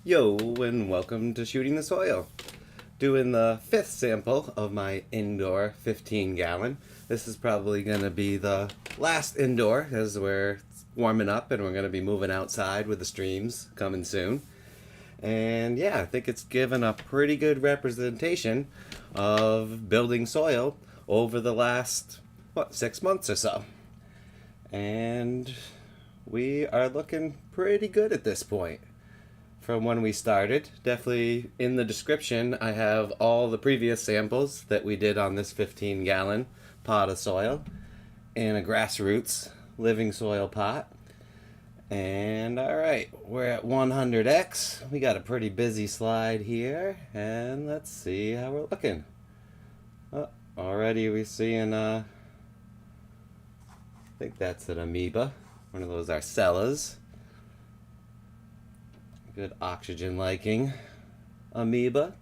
Yo, and welcome to Shooting the Soil. Doing the 5th sample of my indoor 15-gallon. This is probably going to be the last indoor as we're warming up and we're going to be moving outside with the streams coming soon. And yeah, I think it's given a pretty good representation of building soil over the last, 6 months or so. And we are looking pretty good at this point. From when we started, definitely in the description I have all the previous samples that we did on this 15-gallon pot of soil in a grassroots living soil pot. And alright, we're at 100x. We got a pretty busy slide here, and let's see how we're looking. Oh, already we're seeing I think that's an amoeba, one of those arcellas. Good oxygen liking amoeba.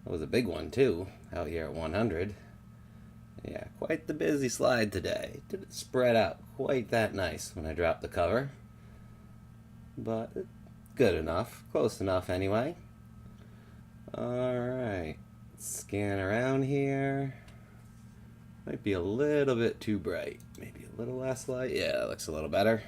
That was a big one too, out here at 100. Yeah, quite the busy slide today. Didn't spread out quite that nice when I dropped the cover, but good enough, close enough anyway. Alright, scan around here. Might be a little bit too bright, maybe a little less light. Yeah, that looks a little better.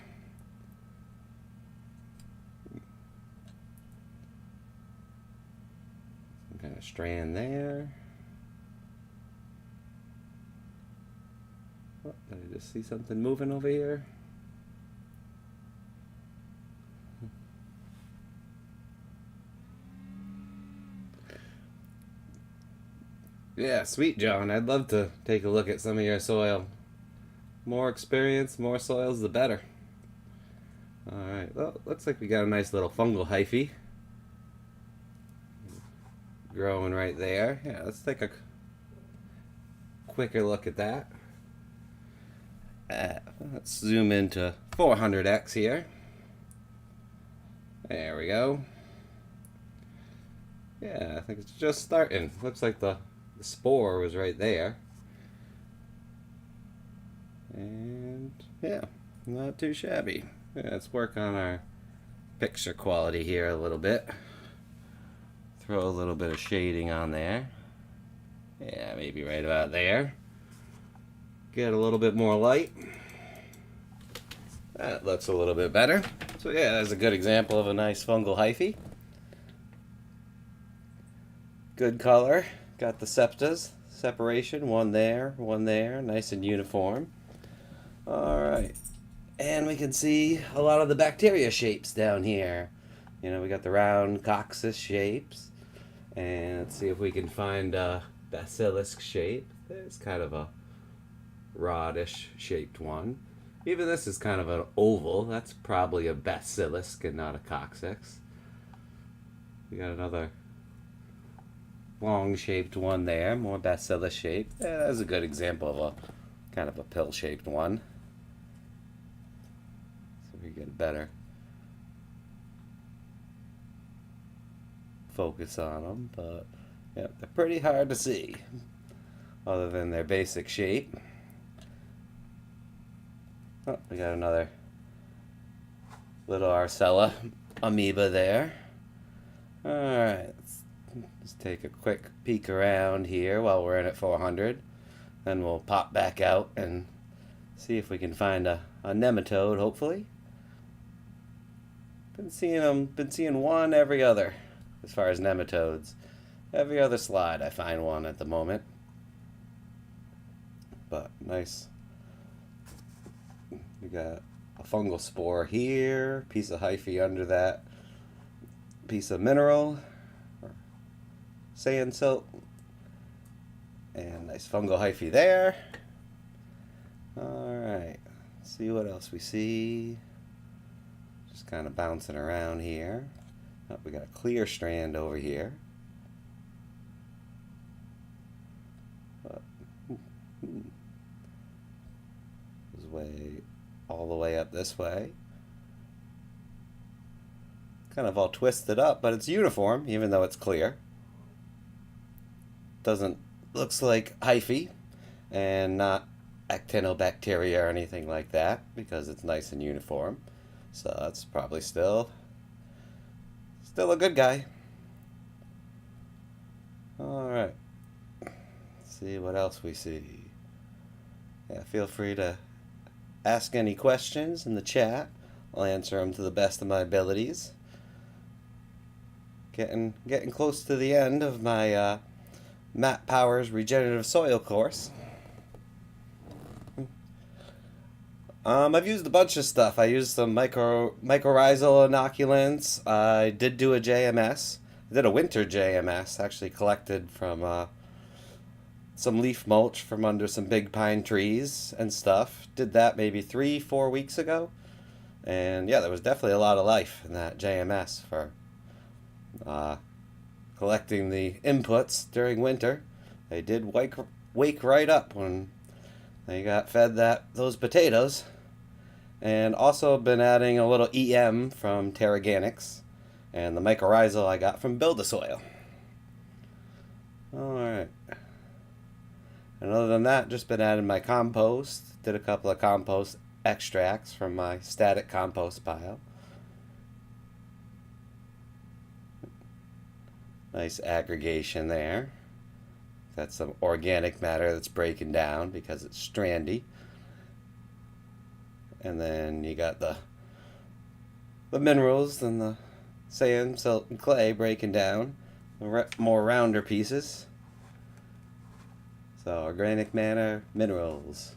Kind of strand there. Oh, did I just see something moving over here? Yeah, sweet, John. I'd love to take a look at some of your soil. More experience, more soils, the better. Alright, well, looks like we got a nice little fungal hyphae growing right there. Yeah, let's take a quicker look at that. Let's zoom into 400x here. There we go. Yeah, I think it's just starting. Looks like the spore was right there. And yeah, not too shabby. Yeah, let's work on our picture quality here a little bit. Throw a little bit of shading on there. Yeah, maybe right about there. Get a little bit more light. That looks a little bit better. So yeah, that's a good example of a nice fungal hyphae. Good color. Got the septas. Separation. One there, nice and uniform. Alright. And we can see a lot of the bacteria shapes down here. You know, we got the round coccyx shapes. And let's see if we can find a basilisk shape. It's kind of a rodish shaped one. Even this is kind of an oval. That's probably a basilisk and not a coccyx. We got another long shaped one there, more bacillus shaped. Yeah, that's a good example of a kind of a pill shaped one. So we get a better focus on them, but yeah, they're pretty hard to see other than their basic shape. Oh, we got another little arcella amoeba there. Alright, let's take a quick peek around here while we're in at 400. Then we'll pop back out and see if we can find a nematode, hopefully. Been seeing one every other as far as nematodes. Every other slide I find one at the moment. But nice. We got a fungal spore here, piece of hyphae under that piece of mineral, or sand silt, and nice fungal hyphae there. Alright, see what else we see. Just kind of bouncing around here. Oh, we got a clear strand over here. This way, all the way up this way. Kind of all twisted up, but it's uniform, even though it's clear. Looks like hyphae, and not actinobacteria or anything like that because it's nice and uniform. So that's probably still a good guy. Alright. See what else we see. Yeah, feel free to ask any questions in the chat. I'll answer them to the best of my abilities. Getting close to the end of my Matt Powers Regenerative Soil course. I've used a bunch of stuff. I used some mycorrhizal inoculants. I did do a JMS. I did a winter JMS, actually collected from some leaf mulch from under some big pine trees and stuff. Did that maybe 3-4 weeks ago. And yeah, there was definitely a lot of life in that JMS for collecting the inputs during winter. They did wake right up when they got fed those potatoes. And also been adding a little EM from Tera Ganix. And the Mycorrhizal I got from Buildasoil. Alright. And other than that, just been adding my compost. Did a couple of compost extracts from my static compost pile. Nice aggregation there. That's some organic matter that's breaking down because it's strandy. And then you got the minerals and the sand, silt, and clay breaking down. The more rounder pieces. So organic matter, minerals.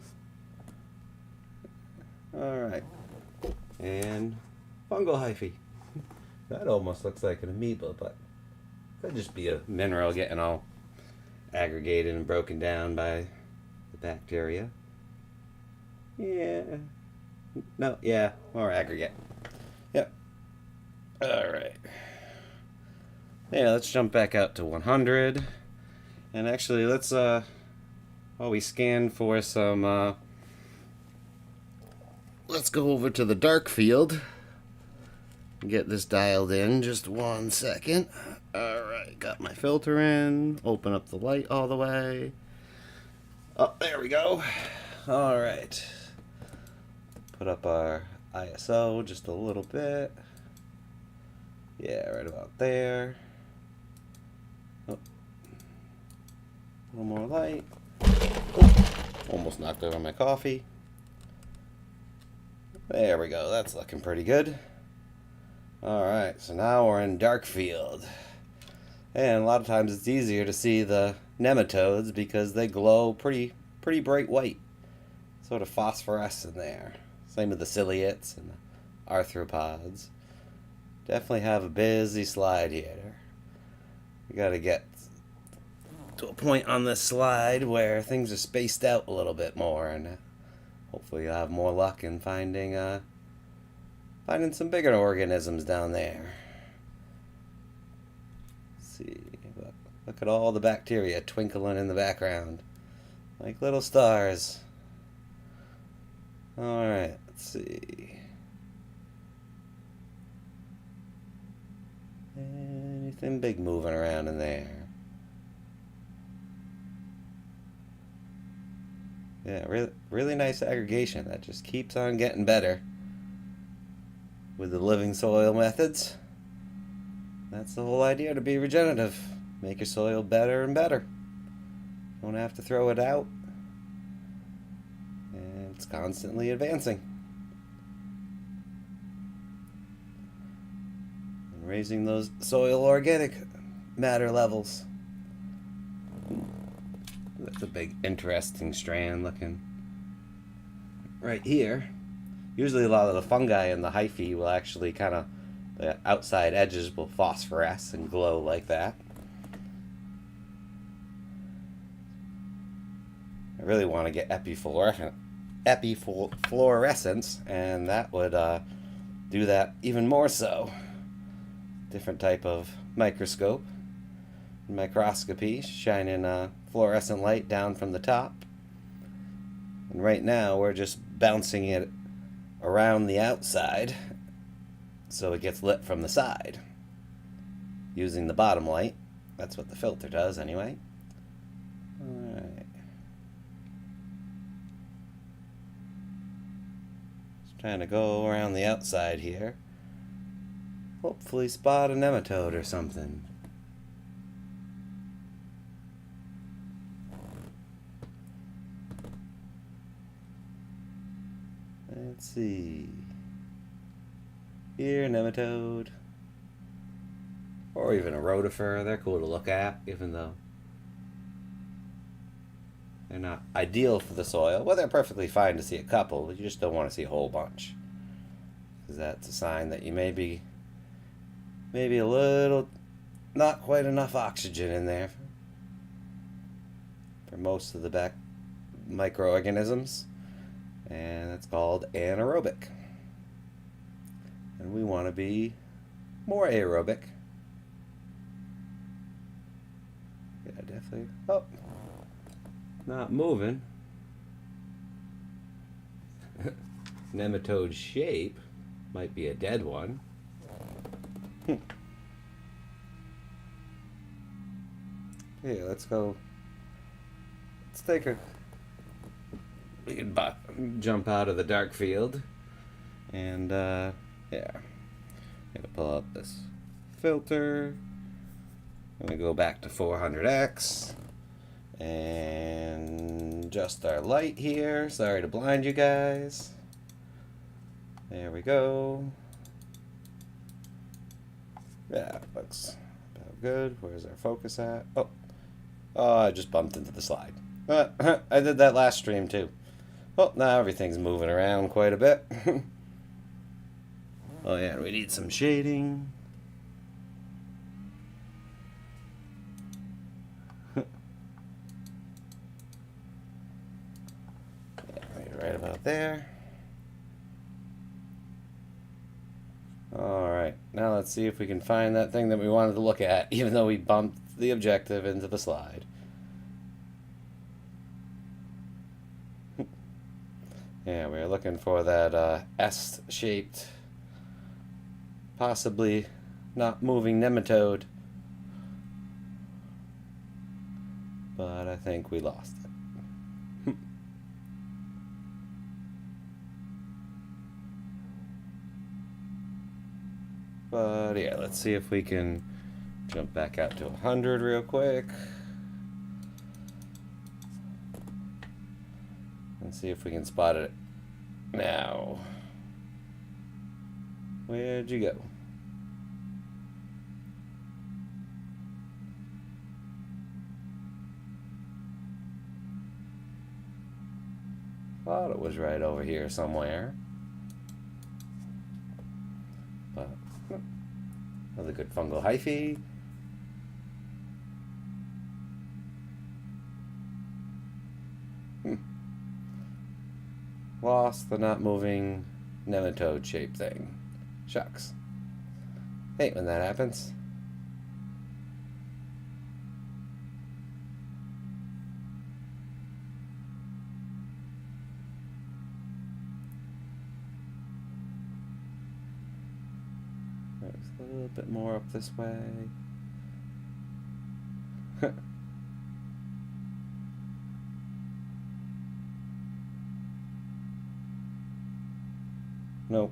Alright. And fungal hyphae. That almost looks like an amoeba, but could just be a mineral getting all aggregated and broken down by the bacteria. Yeah. No, yeah, more aggregate. Yep. Alright. Yeah, let's jump back out to 100. And actually, let's, while we scan for some, let's go over to the dark field. Get this dialed in just 1 second. Alright, got my filter in. Open up the light all the way. Oh, there we go. Alright. Put up our ISO just a little bit. Yeah, right about there. Oh. A little more light. Oh, almost knocked over my coffee. There we go. That's looking pretty good. Alright, so now we're in dark field. And a lot of times it's easier to see the nematodes because they glow pretty bright white. Sort of phosphorescent there. Same with the ciliates and the arthropods. Definitely have a busy slide here. We gotta get to a point on this slide where things are spaced out a little bit more, and hopefully you'll have more luck in finding some bigger organisms down there. Let's see, look at all the bacteria twinkling in the background, like little stars. Alright, let's see. Anything big moving around in there? Yeah, really nice aggregation. That just keeps on getting better with the living soil methods. That's the whole idea, to be regenerative. Make your soil better and better. Don't have to throw it out. And it's constantly advancing. And raising those soil organic matter levels. That's a big interesting strand looking right here. Usually a lot of the fungi and the hyphae will actually kind of, the outside edges will phosphoresce and glow like that. I really want to get epifluorescence, and that would do that even more so. Different type of microscope. Microscopy, shining fluorescent light down from the top. And right now we're just bouncing it around the outside so it gets lit from the side using the bottom light. That's what the filter does anyway. Alright. Trying to go around the outside here. Hopefully spot a nematode or something. Let's see. Here, nematode. Or even a rotifer. They're cool to look at, even though they're not ideal for the soil. Well, they're perfectly fine to see a couple. You just don't want to see a whole bunch. Because that's a sign that you may be maybe a little, not quite enough oxygen in there for most of the microorganisms. And that's called anaerobic. And we want to be more aerobic. Yeah, definitely. Oh, not moving. Nematode shape might be a dead one. Here, let's go. Let's take a. We can jump out of the dark field, and yeah, gonna pull up this filter. I'm gonna go back to 400x and adjust our light here. Sorry to blind you guys. There we go. Yeah, looks about good. Where's our focus at? Oh, I just bumped into the slide. I did that last stream too. Well, now everything's moving around quite a bit. Oh yeah, we need some shading. Right about there. Alright, now let's see if we can find that thing that we wanted to look at, even though we bumped the objective into the slide. Yeah, we're looking for that S-shaped, possibly not moving nematode. But I think we lost it. But yeah, let's see if we can jump back out to 100 real quick. And see if we can spot it now. Where'd you go? Thought it was right over here somewhere. But another good fungal hyphae. Lost the not moving nematode shaped thing. Shucks. Hate when that happens. There's a little bit more up this way. Nope.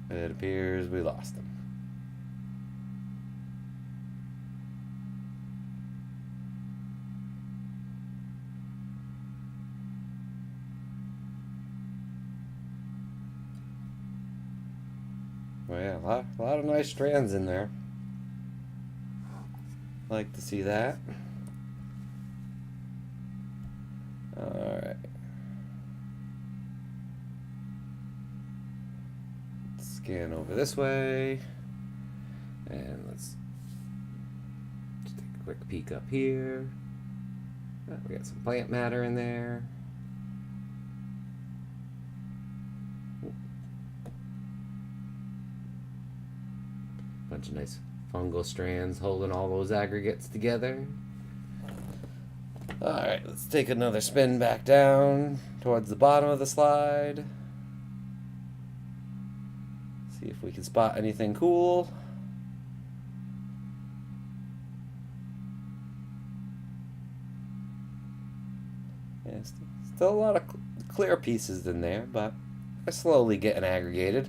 It appears we lost them. Well, yeah, a lot of nice strands in there. Like to see that. Alright. Scan over this way. And let's just take a quick peek up here. Oh, we got some plant matter in there. Bunch of nice fungal strands holding all those aggregates together. Alright, let's take another spin back down towards the bottom of the slide. See if we can spot anything cool. Yeah, still a lot of clear pieces in there, but slowly getting aggregated.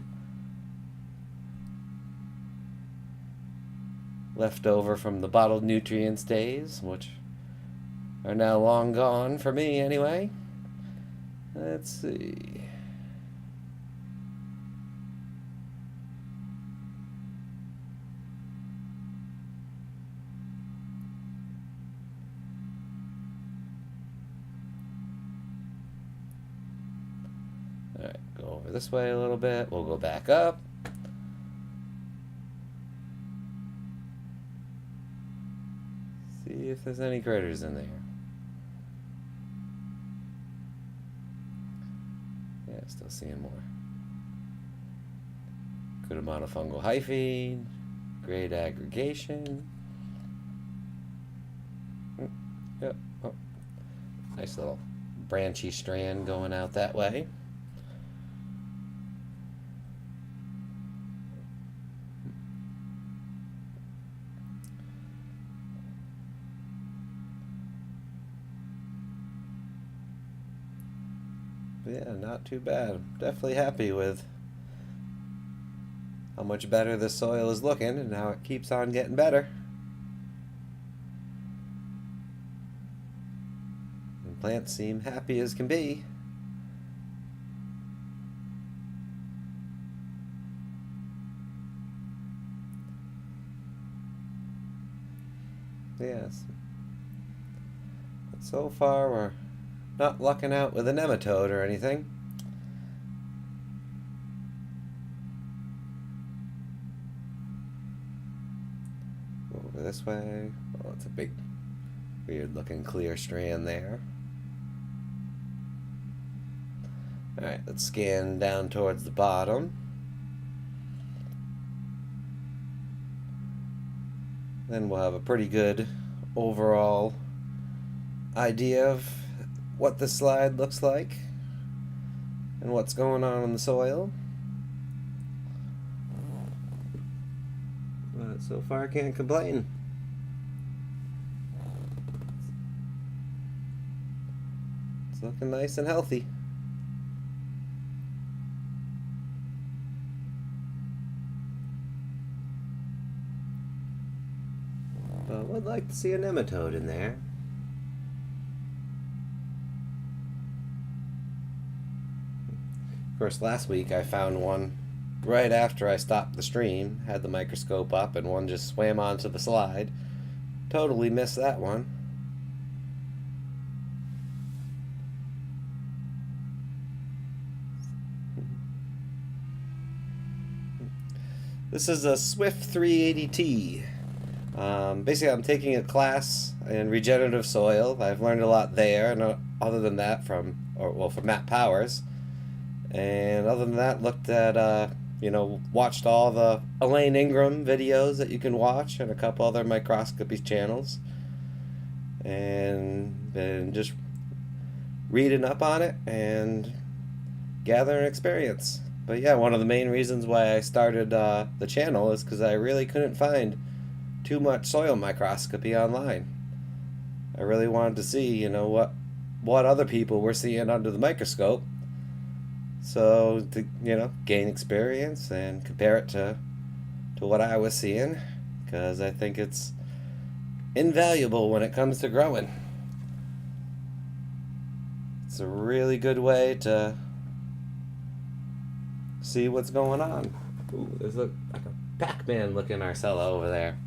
Left over from the bottled nutrients days, which are now long gone for me anyway. Let's see. Alright, go over this way a little bit. We'll go back up. See if there's any critters in there. Yeah, still seeing more. Good amount of fungal hyphae. Great aggregation. Yep. Oh. Nice little branchy strand going out that way. Yeah, not too bad. Definitely happy with how much better this soil is looking and how it keeps on getting better. And plants seem happy as can be. Yes. But so far we're not lucking out with a nematode or anything. Over this way. Oh, it's a big, weird looking clear strand there. Alright, let's scan down towards the bottom. Then we'll have a pretty good overall idea of what the slide looks like and what's going on in the soil. But so far I can't complain. It's looking nice and healthy. But I would like to see a nematode in there. Of course, last week I found one right after I stopped the stream, had the microscope up, and one just swam onto the slide. Totally missed that one. This is a Swift 380T. Basically, I'm taking a class in regenerative soil. I've learned a lot there, and other than that, from Matt Powers. And other than that, looked at, watched all the Elaine Ingram videos that you can watch and a couple other Microscopy channels. And been just reading up on it and gathering experience. But yeah, one of the main reasons why I started the channel is because I really couldn't find too much soil microscopy online. I really wanted to see, what other people were seeing under the microscope. So, to, gain experience and compare it to what I was seeing, because I think it's invaluable when it comes to growing. It's a really good way to see what's going on. Ooh, there's like a Pac-Man looking Arcella over there.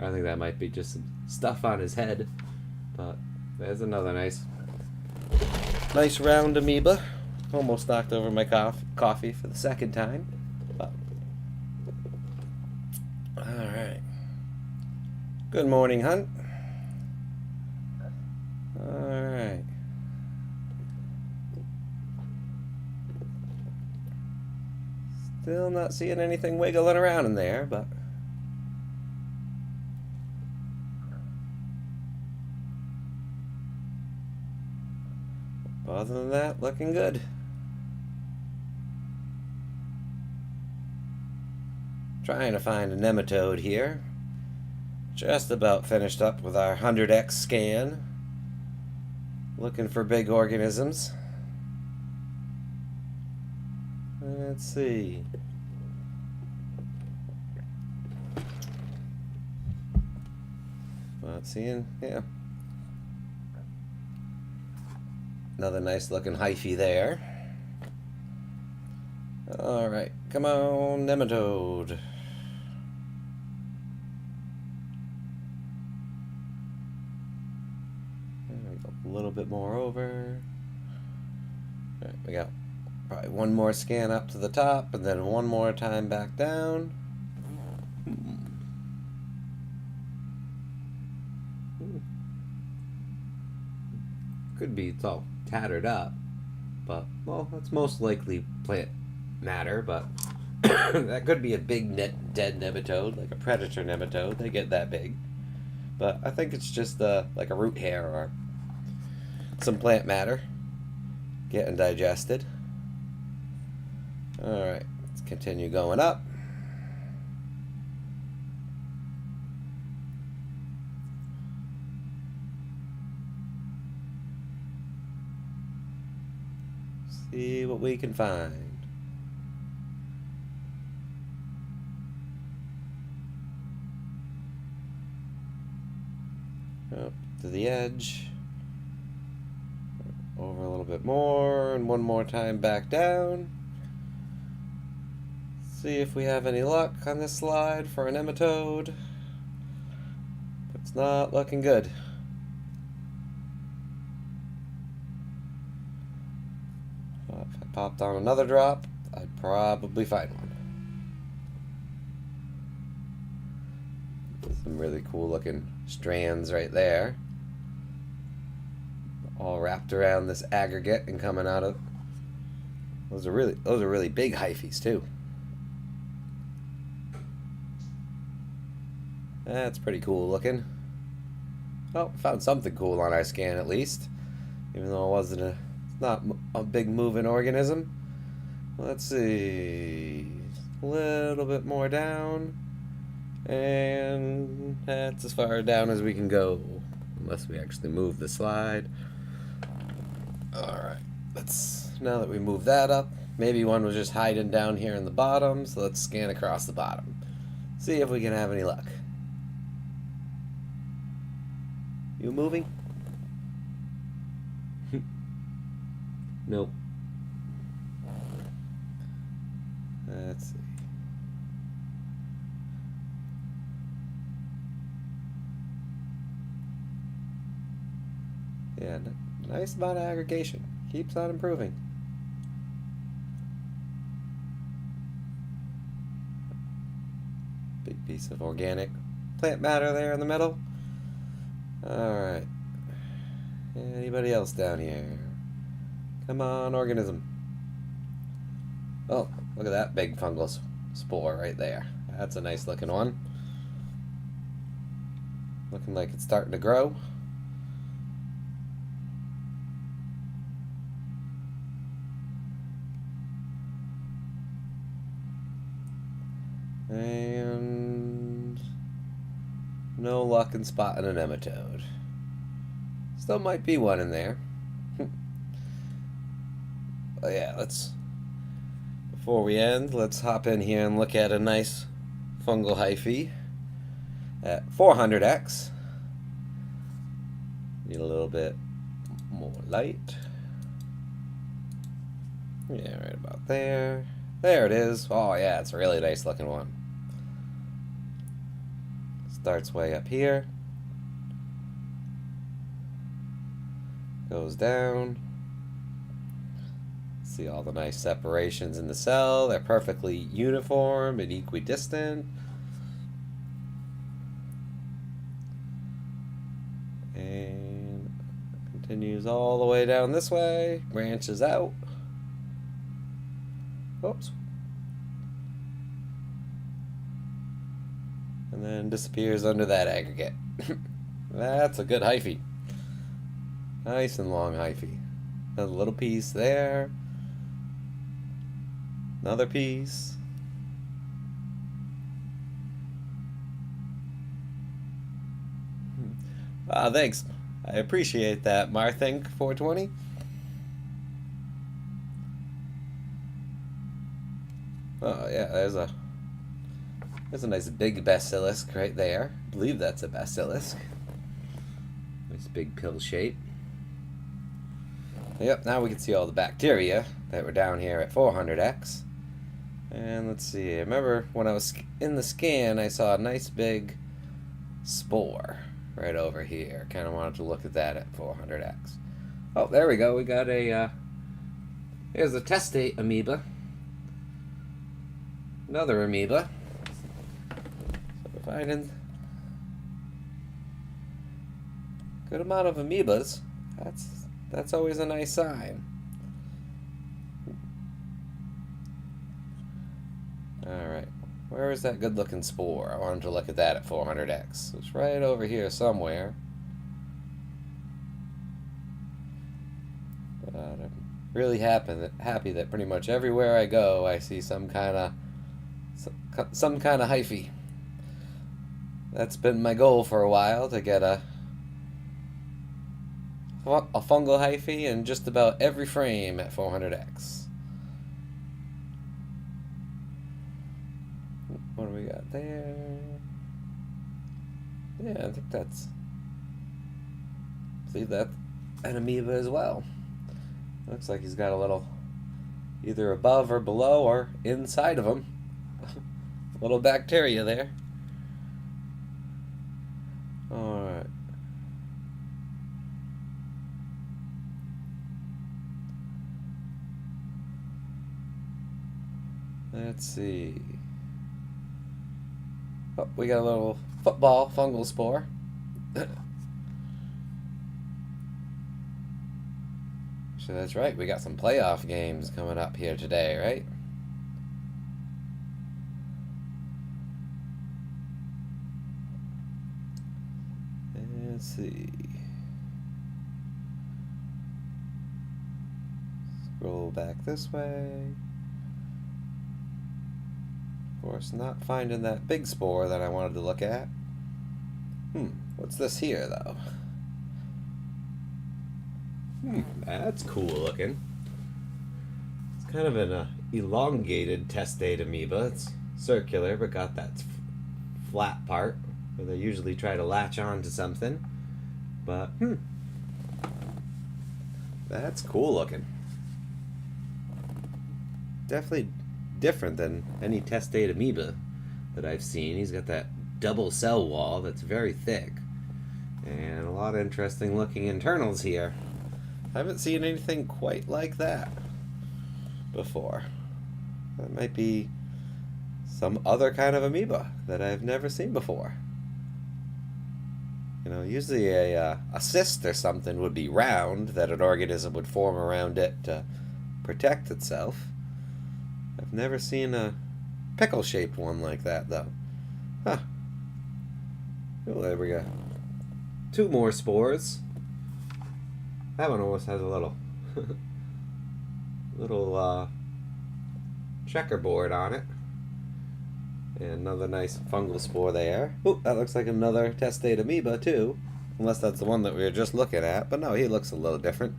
I think that might be just some stuff on his head. But there's another nice round amoeba. Almost knocked over my coffee for the second time. But alright. Good morning, Hunt. Alright. Still not seeing anything wiggling around in there, but other than that, looking good. Trying to find a nematode here. Just about finished up with our 100x scan. Looking for big organisms. Let's see. Not seeing, yeah. Another nice looking hyphae there. Alright, come on, nematode. A little bit more over. Alright, we got probably one more scan up to the top and then one more time back down. Could be it's all tattered up, but well, that's most likely plant matter, but that could be a big dead nematode, like a predator nematode. They get that big, but I think it's just like a root hair or some plant matter getting digested. Alright, let's continue going up. See what we can find. Up to the edge. Over a little bit more, and one more time back down. See if we have any luck on this slide for a nematode. It's not looking good. If I popped on another drop, I'd probably find one. Some really cool looking strands right there. All wrapped around this aggregate and coming out of those are really big hyphaes too. That's pretty cool looking. Oh, found something cool on our scan at least, even though it's not a big moving organism. Let's see, a little bit more down, and that's as far down as we can go, unless we actually move the slide. Alright, now that we move that up, maybe one was just hiding down here in the bottom, so let's scan across the bottom. See if we can have any luck. You moving? Nope. Let's see. Yeah, nice amount of aggregation. Keeps on improving. Big piece of organic plant matter there in the middle. Alright. Anybody else down here? Come on, organism. Oh, look at that big fungal spore right there. That's a nice looking one. Looking like it's starting to grow. And no luck in spotting a nematode. Still might be one in there. But yeah, before we end, let's hop in here and look at a nice fungal hyphae at 400x. Need a little bit more light. Yeah, right about there. There it is. Oh yeah, it's a really nice looking one. Starts way up here. Goes down. See all the nice separations in the cell. They're perfectly uniform and equidistant. And continues all the way down this way. Branches out. Oops. And then disappears under that aggregate. That's a good hyphae. Nice and long hyphae. A little piece there. Another piece. Thanks. I appreciate that, Marthink 420. Oh yeah, there's a nice big basilisk right there. I believe that's a basilisk. Nice big pill shape. Yep, now we can see all the bacteria that were down here at 400x. And let's see, I remember when I was in the scan, I saw a nice big spore right over here. Kind of wanted to look at that at 400x. Oh, there we go. We got here's a testate amoeba. Another amoeba. So we're finding a good amount of amoebas. That's always a nice sign. Alright, where is that good looking spore? I wanted to look at that at 400x. It's right over here somewhere. But I'm really happy that pretty much everywhere I go I see some kind of hyphae. That's been my goal for a while, to get a fungal hyphae in just about every frame at 400x. What do we got there? Yeah, I think that's... See, that's an amoeba as well. Looks like he's got a little... either above or below or inside of him. Little bacteria there. Alright. Let's see. Oh, we got a little football fungal spore. So that's right, we got some playoff games coming up here today, right? Let's see. Scroll back this way. Of course, not finding that big spore that I wanted to look at. What's this here, though? That's cool looking. It's kind of an elongated testate amoeba. It's circular, but got that flat part where they usually try to latch on to something. But, that's cool looking. Definitely different than any testate amoeba that I've seen. He's got that double cell wall that's very thick, and a lot of interesting looking internals here. I haven't seen anything quite like that before. That might be some other kind of amoeba that I've never seen before. You know, usually a cyst or something would be round, that an organism would form around it to protect itself. I've never seen a pickle-shaped one like that, though. Huh. Oh, there we go. 2 more spores. That one almost has a little checkerboard on it. And another nice fungal spore there. Ooh, that looks like another testate amoeba, too. Unless that's the one that we were just looking at. But no, he looks a little different.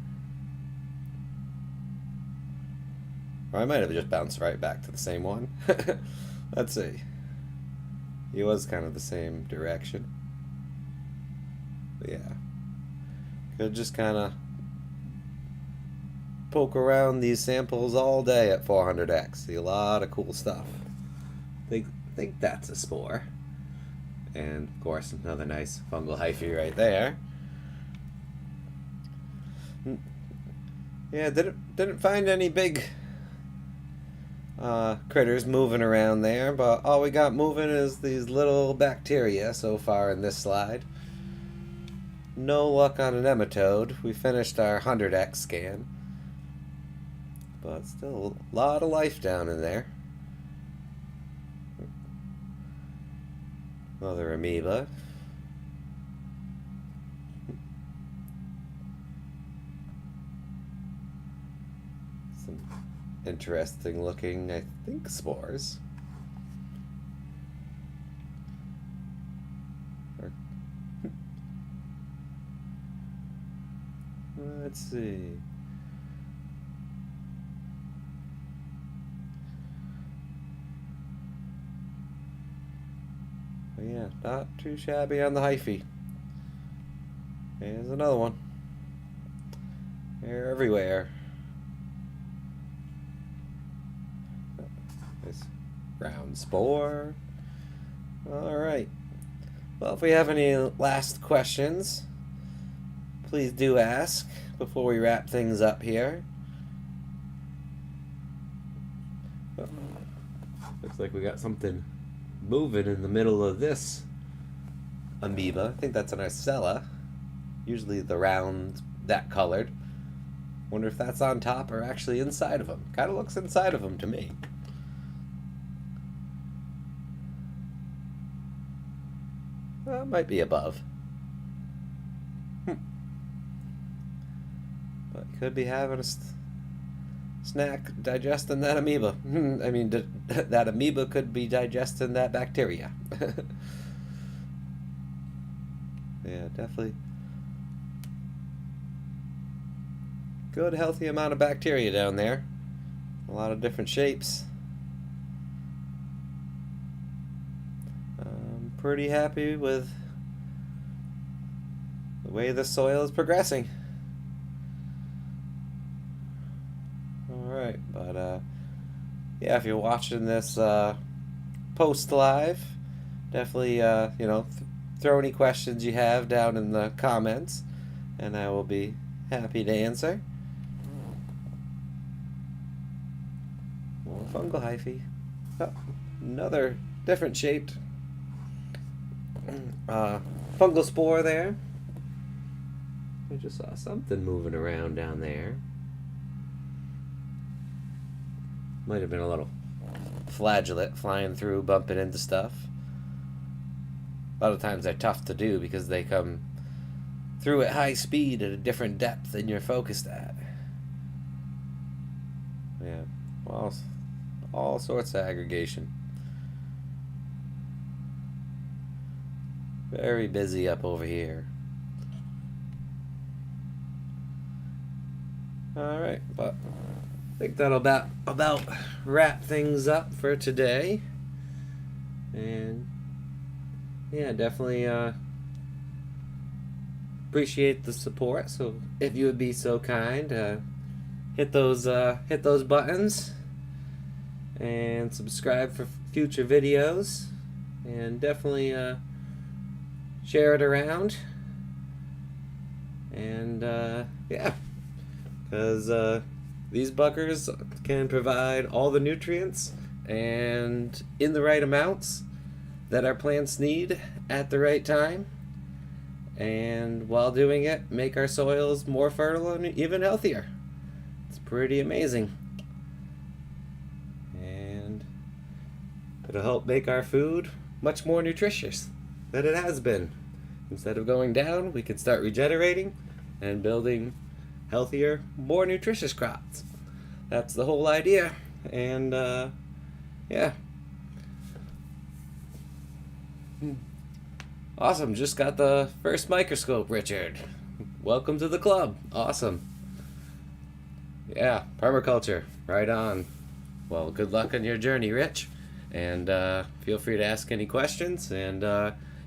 Or I might have just bounced right back to the same one. Let's see. He was kind of the same direction. But yeah. Could just kind of poke around these samples all day at 400x. See a lot of cool stuff. I think that's a spore. And of course another nice fungal hyphae right there. Yeah, didn't find any big critters moving around there, but all we got moving is these little bacteria so far in this slide. No luck on an nematode. We finished our 100x scan, but still a lot of life down in there. Another amoeba. Some interesting looking, I think, spores. Let's see. But yeah, not too shabby on the hyphae. Here's another one. They're everywhere. This round spore. Alright. Well, if we have any last questions, please do ask before we wrap things up here. Oh, looks like we got something moving in the middle of this amoeba. I think that's an Arcella. Usually the round, that colored. Wonder if that's on top or actually inside of them. Kind of looks inside of them to me. Well, it might be above. But could be having a snack digesting that amoeba. I mean, that amoeba could be digesting that bacteria. Yeah, definitely. Good, healthy amount of bacteria down there. A lot of different shapes. I'm pretty happy with the way the soil is progressing. Alright, but yeah, if you're watching this post live, definitely throw any questions you have down in the comments, and I will be happy to answer. More fungal hyphae. Oh, another different shaped fungal spore there. I just saw something moving around down there. Might have been a little flagellate flying through, bumping into stuff. A lot of times they're tough to do because they come through at high speed at a different depth than you're focused at. Yeah, well, all sorts of aggregation. Very busy up over here. Alright, but I think that'll about wrap things up for today. And yeah, definitely appreciate the support. So if you would be so kind, hit those buttons and subscribe for future videos, and definitely share it around. And yeah, because these buggers can provide all the nutrients and in the right amounts that our plants need at the right time, and while doing it, make our soils more fertile and even healthier. It's pretty amazing, and it'll help make our food much more nutritious than it has been. Instead of going down, we can start regenerating and building healthier, more nutritious crops. That's the whole idea. And yeah, awesome. Just got the first microscope, Richard. Welcome to the club. Awesome. Yeah, permaculture, right on. Well, good luck on your journey, Rich, and feel free to ask any questions. And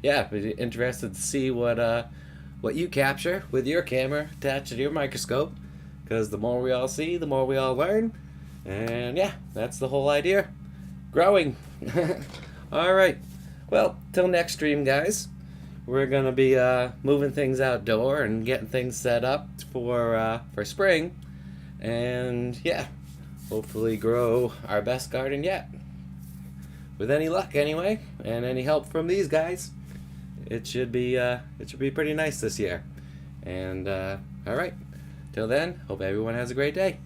yeah, be interested to see what you capture with your camera attached to your microscope, because the more we all see, the more we all learn. And yeah, that's the whole idea. Growing. Alright, well, till next stream, guys. We're gonna be moving things outdoor and getting things set up for spring, and yeah, hopefully grow our best garden yet. With any luck, anyway, and any help from these guys, it should be pretty nice this year. And all right, till then, hope everyone has a great day.